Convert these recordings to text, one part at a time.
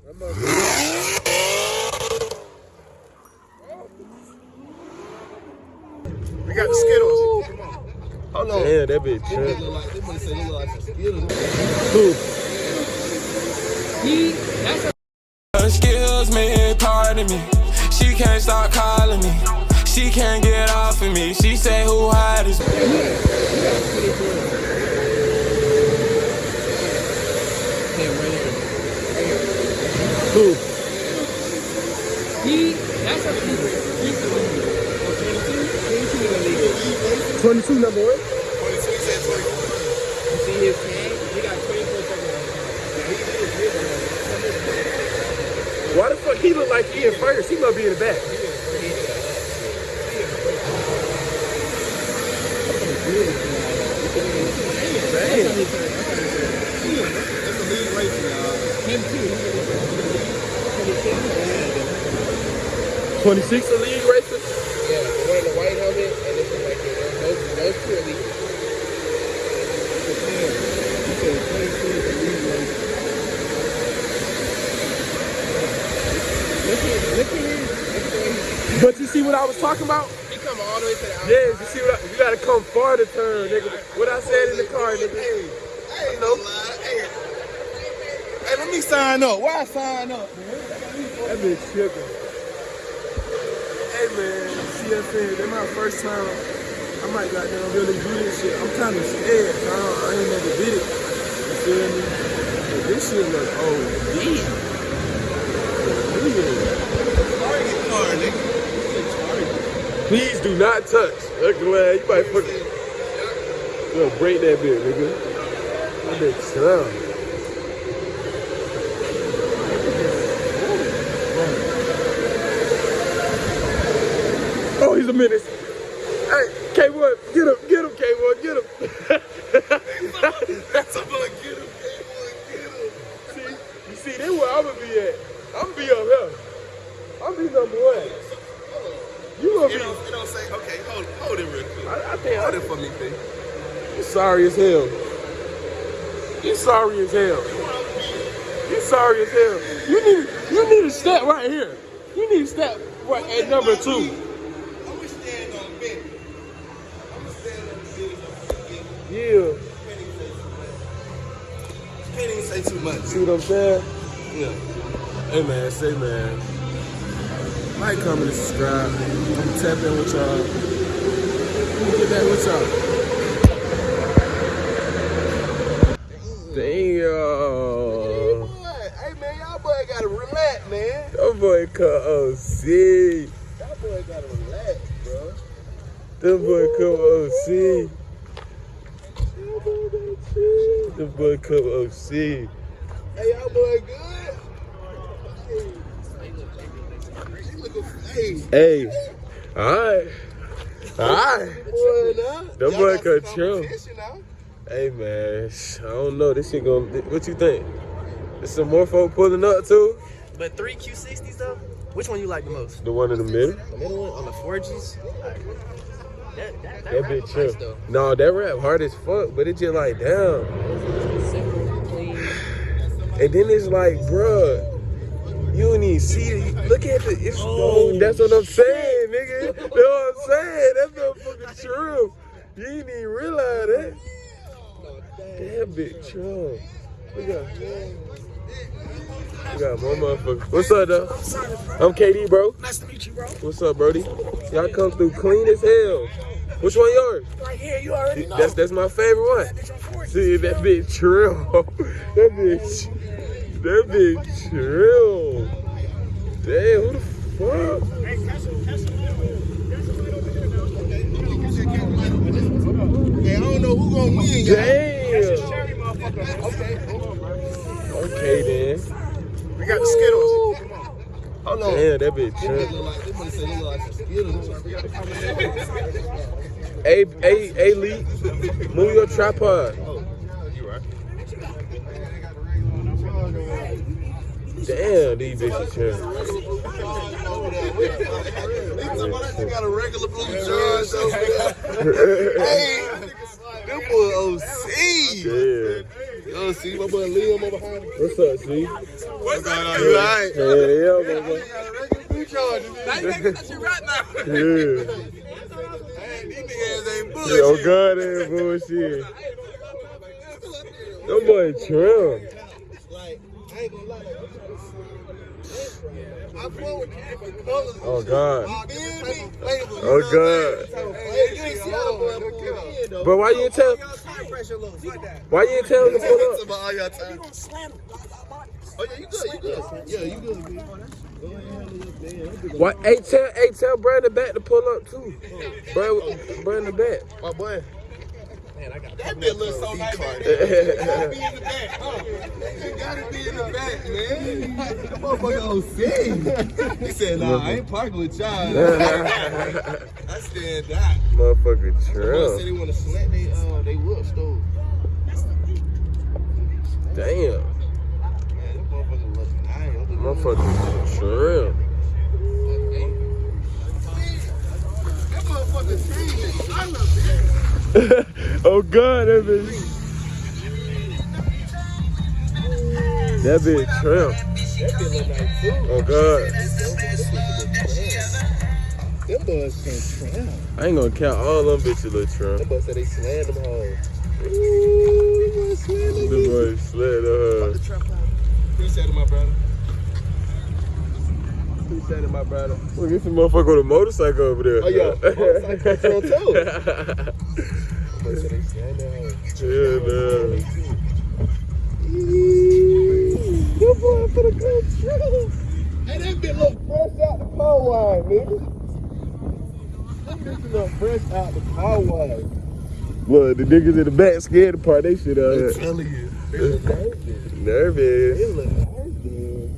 We got the Skittles. Hold on. Damn, that bitch true. Excuse me, pardon me. She can't stop calling me. She can't get off of me. She say who hide is. Who? That's a people. 22 number one. 22, he said 24. You see his tag? He got 24 seconds. Why the fuck he look like he in first? He must be in the back. That's the lead race, y'all. Him too. 26 the league racer. Yeah, the one in the white helmet, and this one right there. Those two are legal. He said 22 is the lead race. Look at him. But you see what I was talking about? He come all the way to the outside. Yeah, you see what you gotta come far to turn, nigga. What I said in the car, nigga. Hey, no lie. Hey, let me sign up. Why I sign up, man? That bitch tripping. Hey man, see what I'm saying? That's my first time. I might goddamn really do this shit. I'm kind of scared. I ain't never did it. You feel me? But this shit look OD. Please do not touch. Look, man, you might fucking. Yo, break that bitch, nigga. That bitch slow. Oh, he's a menace. Hey, K1, get him, K1, get him. That's a boy, get him, get him. See, you see, that's where I'm gonna be at. I'm gonna be up here. I'm gonna be number one. You gonna be. It don't say, okay, hold it real quick. I think Hold it for me, P. You sorry as hell. You sorry as hell. You sorry as hell. You need to step right here. You need to step right at number 2. I'm gonna stand on bed. I'm gonna stand on bed. Yeah. Can't even say too much. See what I'm saying? Yeah. Hey man, say man. Like, comment, and subscribe. I'm gonna tap in with y'all. Let me get back with y'all. Damn. Hey, man, y'all boy gotta relax, man. That boy come OC. Y'all boy gotta relax, bro. That boy come OC. That boy come OC. Hey, y'all boy good? She looking, Hey. Alright. Alright. boy, now. That Y'all boy got some control. competition now. Hey man, I don't know. This shit gonna. What you think? There's some more folk pulling up too. But 3 Q60s though, which one you like the most? The one in the middle. The middle one on the 4Gs? That That rap bitch was chill. nice though. No, that rap hard as fuck, but it just like damn. Simple, clean. And then it's like, bruh, you don't even see it. Look at the. It's that's what I'm saying, nigga. That's what I'm saying. That's motherfucking true. You didn't even realize that. That bitch true. We got more motherfuckers. What's up, though? I'm KD, bro. Nice to meet you, bro. What's up, Brody? Y'all come through clean as hell. Which one yours? Right here, you already know. That's my favorite one. Bitch, I'm 40. See, that bitch trill. That bitch trill. Damn, who the fuck? Hey, I don't know who gonna win, y'all. Damn. Okay, then. We got the Skittles. Hold on. Damn, that bitch This trill. look like some Skittles. Hey, Lee, move your tripod. You right. Damn, these bitches chill. They got a regular blue Johns over there. Hey, them boy OC. Yeah. Yo, see my boy Liam over behind me. What's up, G? What What's going on? You alright? Yeah, motherfucker. Yeah. These niggas ain't Yeah, oh bullshit. God, that ain't bullshit. That boy Trim. Like, I ain't gonna lie. I fuck with the colors. Oh God. Oh Oh God. But why you ain't tell? Why you ain't tell him to pull up? All your time. Oh yeah, you good, you good. Yeah, you good, man. Why? Hey, tell Brandon back to pull up too. Brandon back. My boy. That be a little so nice. Gotta be in the back. You gotta be in the back, man. That motherfucker OC. He said, nah, I ain't parking with y'all. I stand out. Motherfucker Boy said Trim. they want to slant they wood stove. Damn. Man, that motherfucker look nice. Motherfucker Trim. That motherfucker changed his color, man. Oh God, that bitch. That bitch Trim. That bitch look nice too. Oh God. Them boys can't trim. I ain't gonna count all them bitches, little Trim. Them boys said they slammed them hoes. The boy slid Appreciate it, my brother. Appreciate it, my brother. Look at some motherfucker with a motorcycle over there. Oh, yeah. Motorcycle control, too. Yeah, Your boy for the good trip. Hey, that bitch look fresh out the car wine, nigga. That bitch look fresh out the car wine. Look, the niggas in the back scared to part they shit out I'm here. telling you. They look nervous. Nervous. They look nervous.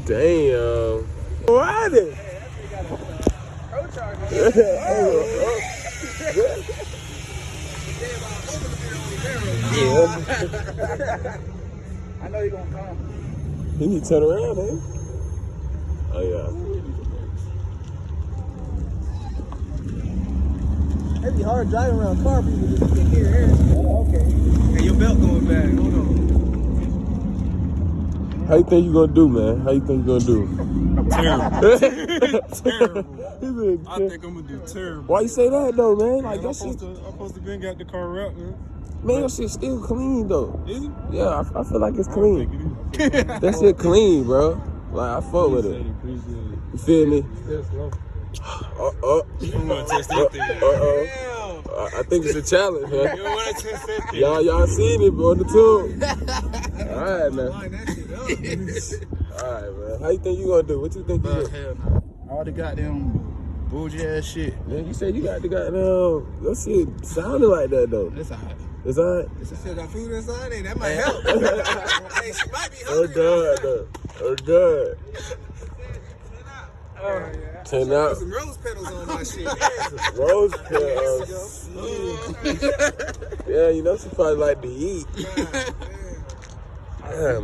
Damn. What? I know you're gonna come. He need to turn around, man. Oh, yeah. It'd be hard driving around car people just can hear air. Oh, okay. Hey, your belt going back. Hold on. How you think you gonna do, man? How you think you gonna do? Terrible. He said, I think I'm gonna do terrible. why you say that though, man? Like Man, I'm that shit, supposed to been got the car wrapped, man. man, your shit still clean though. Is it? Yeah, I feel like it's I clean. think it is. That shit clean, bro. Like I fuck with it. Appreciate it. You feel me? That's slow. Uh-oh. I'm gonna test that thing. Uh-oh. I think it's a challenge, man. You wanna test that thing? Y'all seen it on the tube. All right, man. All right, man. How you think you gonna do? What you think you do? Hell no. All the goddamn bougie ass shit. Man, you said you got the goddamn. Your shit sounded like that though. That's alright. It's alright. Still got food inside there. That might help. Hey, she might be Oh hungry. God, though. Oh God. 10 out. Some rose petals on my shit. Rose petals. Yeah, you know she probably like to eat. Yeah,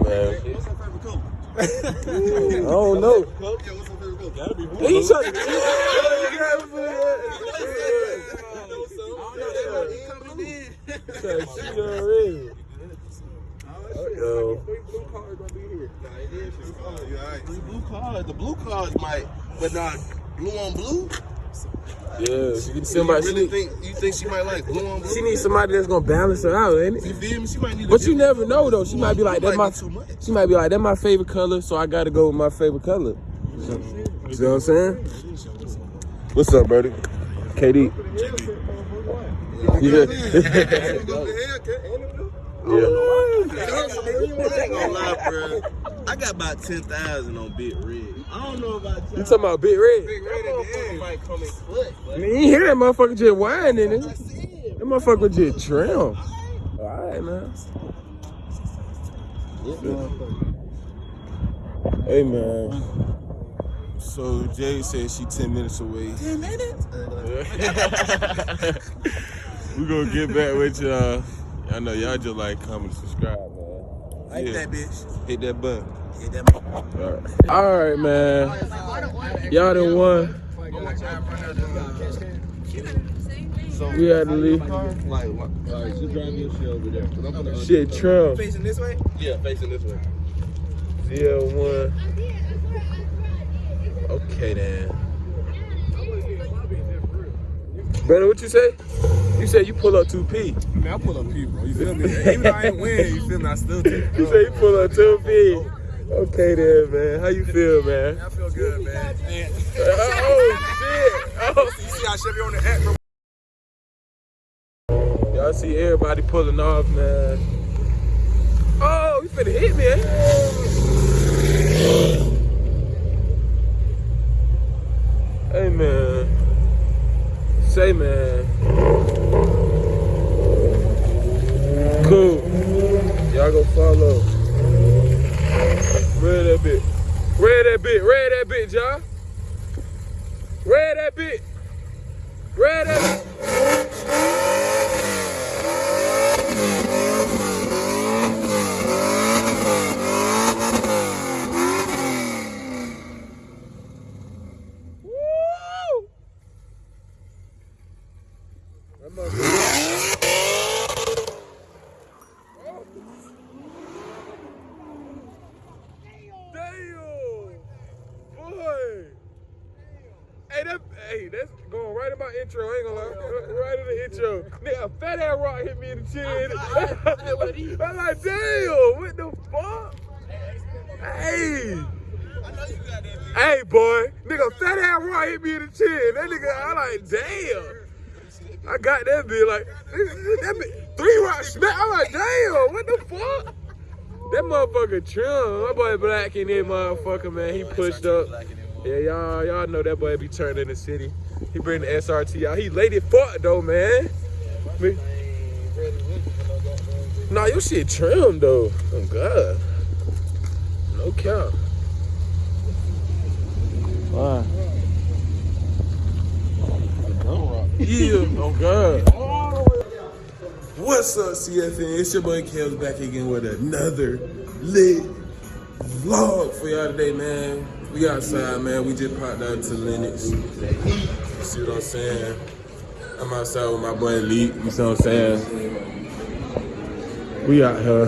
man. What's her favorite color? I don't know. Yeah, what's her favorite color? Gotta be blue. He trying to cheat already. Yo. Blue card gonna be here. Nah, it is blue card. You alright? Blue card. The blue cards might, but not blue on blue. Yeah, she You somebody. really think she might like blue on blue? She needs somebody that's gonna balance her out, ain't it? You feel me? She might need. But you never know though. She might be like, "That's my." too much. She might be like, "That's my favorite color," so I gotta go with my favorite color. You see what I'm saying? What's up, buddy? KD. Yeah. I ain't gonna lie, bro. I got about 10,000 on Big Red. I don't know about You talking about Big Red? Big Red at the end might come in clutch, but Man, you ain't hear that motherfucker just whining, I nigga. see it. That motherfucker just trim. Alright, man. Hey, man. So, Jay said she 10 minutes away. 10 minutes? We gonna get back with y'all. I know y'all just like, comment, subscribe, man. Like that bitch. Hit that button. Hit that All right, man. Y'all done won We had to leave. Like, all right, just drive your shit over there. 'Cause I'm gonna Shit, Trump. Facing this way? Yeah, facing this way. ZL1. Okay, then. Brandon, what you say? You said you pull up 2P. I mean, I pull up P, bro. You feel me? Even though I ain't win, you feel me? I still take You say you pull up 2P. Okay, then, man. How you feel, man? I feel good, man. Oh, shit. Oh. You see how Chevy on the act, bro? Y'all see everybody pulling off, man. Oh, you finna hit me, eh? Hey, man. Say, man. Cool. Y'all go follow. Red that bit. Red that bit. Red that bit, y'all. Red that bit. Red that bit. Hey, that's going right in my intro. I ain't gonna lie. Right in the intro. Nigga, a fat ass rock hit me in the chin. I'm like, damn, what the fuck? Hey. Hey, boy. Nigga, fat ass rock hit me in the chin. That nigga, I like, damn. I got that bitch like, that bitch, 3 rocks smack. I'm like, damn, what the fuck? That motherfucker trim. My boy Black in there, motherfucker, man. He pushed up. Yeah, y'all know that boy be turning in the city. He bring the SRT out. He late it fuck though, man. Nah, your shit trim though. Oh God. No count. Why? Yeah, oh God. What's up, CFN? It's your boy Kels back again with another lit vlog for y'all today, man. We outside, man. We just popped out to Lennox. You see what I'm saying? I'm outside with my boy Lee. You see what I'm saying? We out here.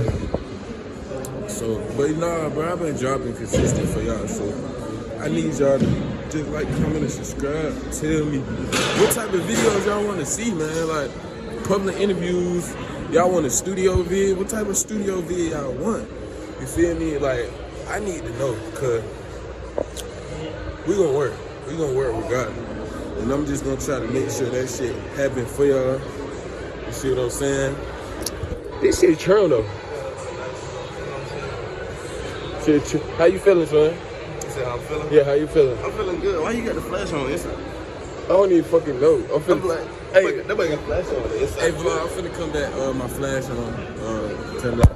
So, but nah, bro, I've been dropping consistent for y'all. So, I need y'all to just like, comment, and subscribe. Tell me what type of videos y'all want to see, man. Like public interviews. Y'all want a studio vid? What type of studio vid y'all want? You feel me? Like, I need to know, cause we gonna work. We gonna work regardless. And I'm just gonna try to make sure that shit happen for y'all. You see what I'm saying? This shit churn though. Shit, how you feeling, son? You said how I'm feeling? Yeah, how you feeling? I'm feeling good. Why you got the flash on inside? I don't even fucking know. I'm feeling like, hey, nobody got flash on the inside. Hey, vlog, I'm finna come back. My flash on. Turn up.